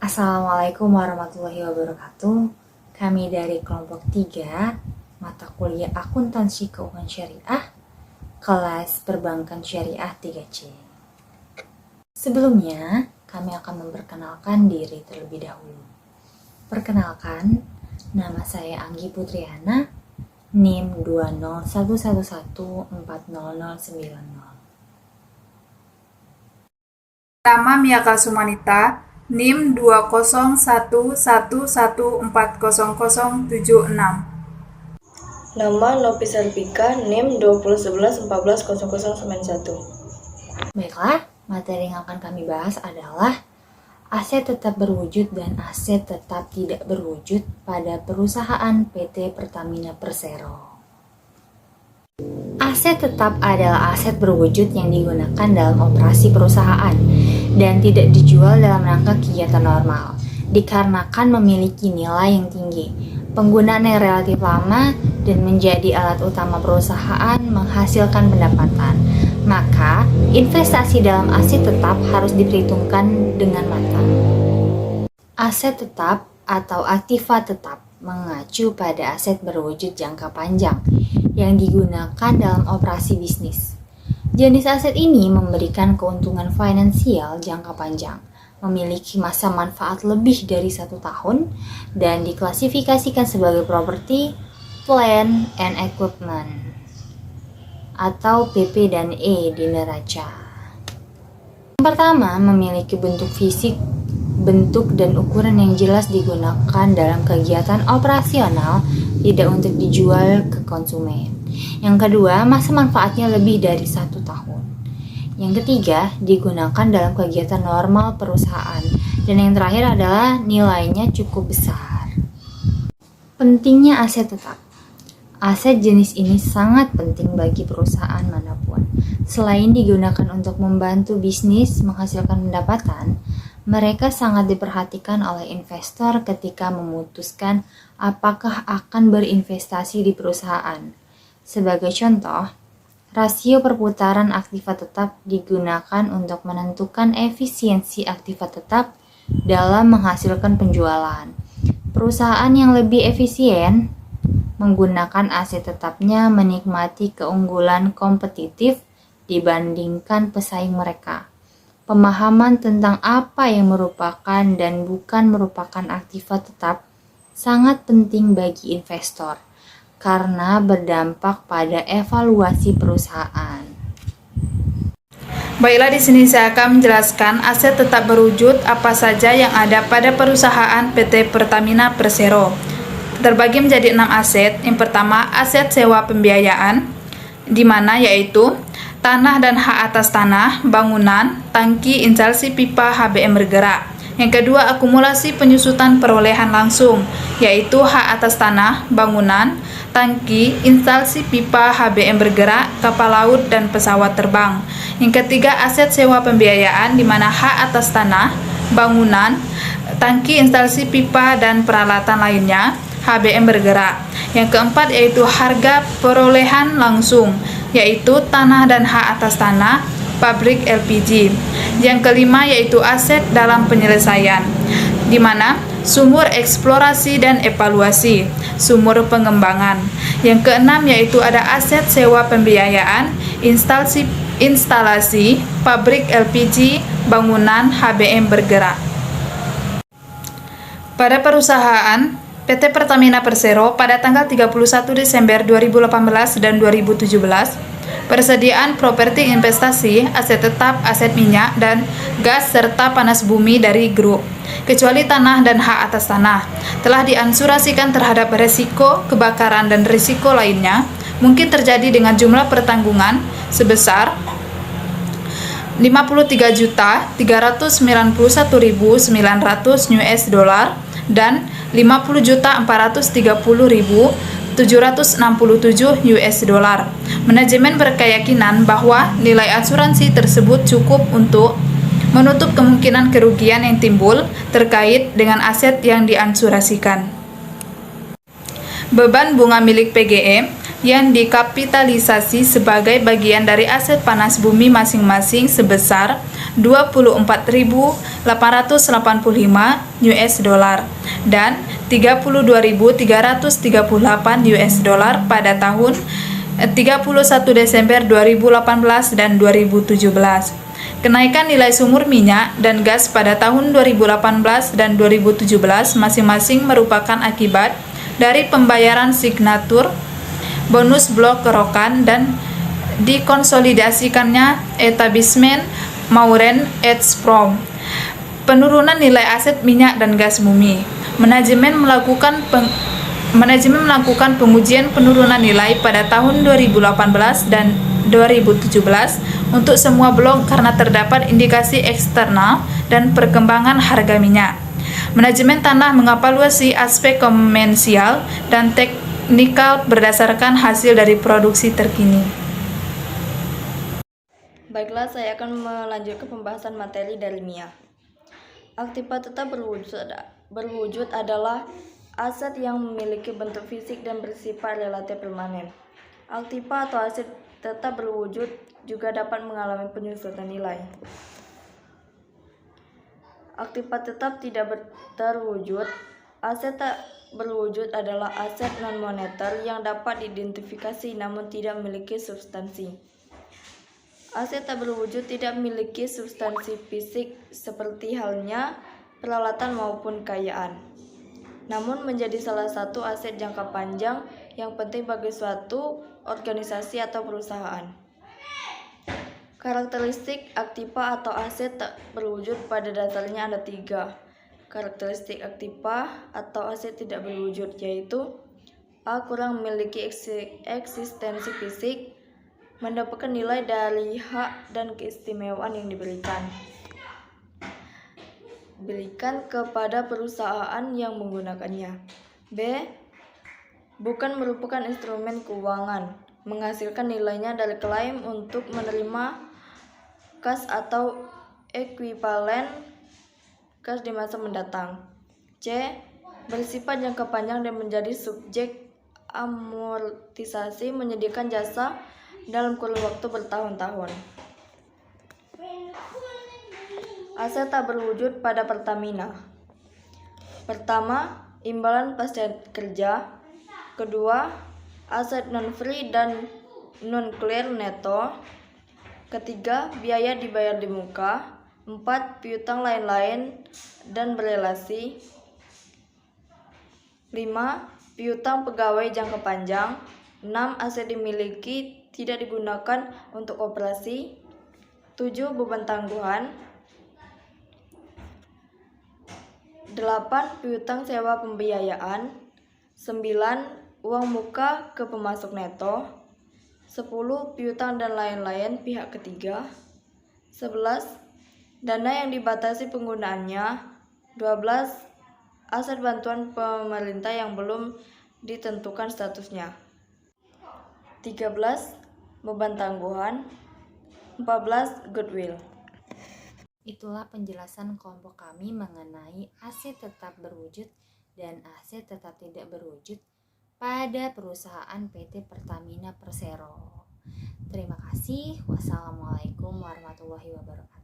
Assalamualaikum warahmatullahi wabarakatuh. Kami dari kelompok 3, mata kuliah Akuntansi Keuangan Syariah, kelas Perbankan Syariah 3C. Sebelumnya, kami akan memperkenalkan diri terlebih dahulu. Perkenalkan, nama saya Anggi Putriana, NIM 20111409090. Nama Miyaka Sumanita, NIM 20111400076. Nama Nopi Sarpika, NIM 2011140091. Baiklah, materi yang akan kami bahas adalah aset tetap berwujud dan aset tetap tidak berwujud pada perusahaan PT Pertamina Persero. Aset tetap adalah aset berwujud yang digunakan dalam operasi perusahaan dan tidak dijual dalam rangka kegiatan normal, dikarenakan memiliki nilai yang tinggi, penggunaan yang relatif lama, dan menjadi alat utama perusahaan menghasilkan pendapatan. Maka, investasi dalam aset tetap harus diperhitungkan dengan matang. Aset tetap atau aktiva tetap mengacu pada aset berwujud jangka panjang yang digunakan dalam operasi bisnis. Jenis aset ini memberikan keuntungan finansial jangka panjang, memiliki masa manfaat lebih dari 1 tahun, dan diklasifikasikan sebagai property, plant, and equipment atau PP dan E di neraca. Yang pertama, memiliki bentuk fisik, bentuk dan ukuran yang jelas digunakan dalam kegiatan operasional, tidak untuk dijual ke konsumen. Yang kedua, masa manfaatnya lebih dari 1 tahun. Yang ketiga, digunakan dalam kegiatan normal perusahaan. Dan yang terakhir adalah nilainya cukup besar. Pentingnya aset tetap. Aset jenis ini sangat penting bagi perusahaan manapun. Selain digunakan untuk membantu bisnis menghasilkan pendapatan, mereka sangat diperhatikan oleh investor ketika memutuskan apakah akan berinvestasi di perusahaan. Sebagai contoh, rasio perputaran aktiva tetap digunakan untuk menentukan efisiensi aktiva tetap dalam menghasilkan penjualan. Perusahaan yang lebih efisien menggunakan aset tetapnya menikmati keunggulan kompetitif dibandingkan pesaing mereka. Pemahaman tentang apa yang merupakan dan bukan merupakan aktiva tetap sangat penting bagi investor karena berdampak pada evaluasi perusahaan. Baiklah, di sini saya akan menjelaskan aset tetap berwujud apa saja yang ada pada perusahaan PT Pertamina Persero. Terbagi menjadi 6 aset. Yang pertama, aset sewa pembiayaan, di mana yaitu tanah dan hak atas tanah, bangunan, tangki, instalasi pipa HBM bergerak. Yang kedua, akumulasi penyusutan perolehan langsung, yaitu hak atas tanah, bangunan, tangki, instalasi pipa HBM bergerak, kapal laut, dan pesawat terbang. Yang ketiga, aset sewa pembiayaan, di mana hak atas tanah, bangunan, tangki, instalasi pipa, dan peralatan lainnya HBM bergerak. Yang keempat yaitu harga perolehan langsung, yaitu tanah dan hak atas tanah, pabrik LPG. Yang kelima yaitu aset dalam penyelesaian, di mana sumur eksplorasi dan evaluasi, sumur pengembangan. Yang keenam yaitu ada aset sewa pembiayaan, instalasi, pabrik LPG, bangunan HBM bergerak. Pada perusahaan PT Pertamina Persero pada tanggal 31 Desember 2018 dan 2017, persediaan properti investasi, aset tetap, aset minyak dan gas serta panas bumi dari grup, kecuali tanah dan hak atas tanah, telah diansurasikan terhadap resiko kebakaran dan risiko lainnya mungkin terjadi dengan jumlah pertanggungan sebesar 53.391.900 US dollar dan 50.430.767 US dollar. Manajemen berkeyakinan bahwa nilai asuransi tersebut cukup untuk menutup kemungkinan kerugian yang timbul terkait dengan aset yang diansurasikan. Beban bunga milik PGE yang dikapitalisasi sebagai bagian dari aset panas bumi masing-masing sebesar 24.885 US dollar dan 32.338 US dollar pada tahun 31 Desember 2018 dan 2017. Kenaikan nilai sumur minyak dan gas pada tahun 2018 dan 2017 masing-masing merupakan akibat dari pembayaran signatur bonus blok kerokan dan dikonsolidasikannya etablissement Mauren Exprom. Penurunan nilai aset minyak dan gas bumi. Manajemen melakukan pengujian penurunan nilai pada tahun 2018 dan 2017 untuk semua blok karena terdapat indikasi eksternal dan perkembangan harga minyak. Manajemen tanah mengevaluasi aspek komersial dan teknikal berdasarkan hasil dari produksi terkini. Baiklah, saya akan melanjutkan pembahasan materi dari MIA. Aktiva tetap berwujud adalah aset yang memiliki bentuk fisik dan bersifat relatif permanen. Aktiva atau aset tetap berwujud juga dapat mengalami penyusutan nilai. Aktiva tetap tidak terwujud. Aset tak berwujud adalah aset non-moneter yang dapat diidentifikasi namun tidak memiliki substansi. Aset tak berwujud tidak memiliki substansi fisik seperti halnya peralatan maupun kekayaan, namun menjadi salah satu aset jangka panjang yang penting bagi suatu organisasi atau perusahaan. Karakteristik aktiva atau aset tak berwujud pada dasarnya ada 3. Karakteristik aktiva atau aset tidak berwujud yaitu A. Kurang memiliki eksistensi fisik, mendapatkan nilai dari hak dan keistimewaan yang diberikan kepada perusahaan yang menggunakannya. B. Bukan merupakan instrumen keuangan, menghasilkan nilainya dari klaim untuk menerima kas atau ekuivalen kas di masa mendatang. C. Bersifat jangka panjang dan menjadi subjek amortisasi, menyediakan jasa dalam kurun waktu bertahun-tahun. Aset tak berwujud pada Pertamina. Pertama, imbalan pasca kerja. Kedua, aset non-free dan non-clear neto. Ketiga, biaya dibayar di muka. 4. Piutang lain-lain dan berelasi. 5. Piutang pegawai jangka panjang. 6. Aset dimiliki tidak digunakan untuk operasi. 7. Beban tangguhan. 8. Piutang sewa pembiayaan. 9. Uang muka ke pemasok neto. 10. Piutang dan lain-lain pihak ketiga. 11. Dana yang dibatasi penggunaannya. 12. Aset bantuan pemerintah yang belum ditentukan statusnya. 13. Beban tangguhan. 14. Goodwill. Itulah penjelasan kelompok kami mengenai aset tetap berwujud dan aset tetap tidak berwujud pada perusahaan PT Pertamina Persero. Terima kasih. Wassalamualaikum warahmatullahi wabarakatuh.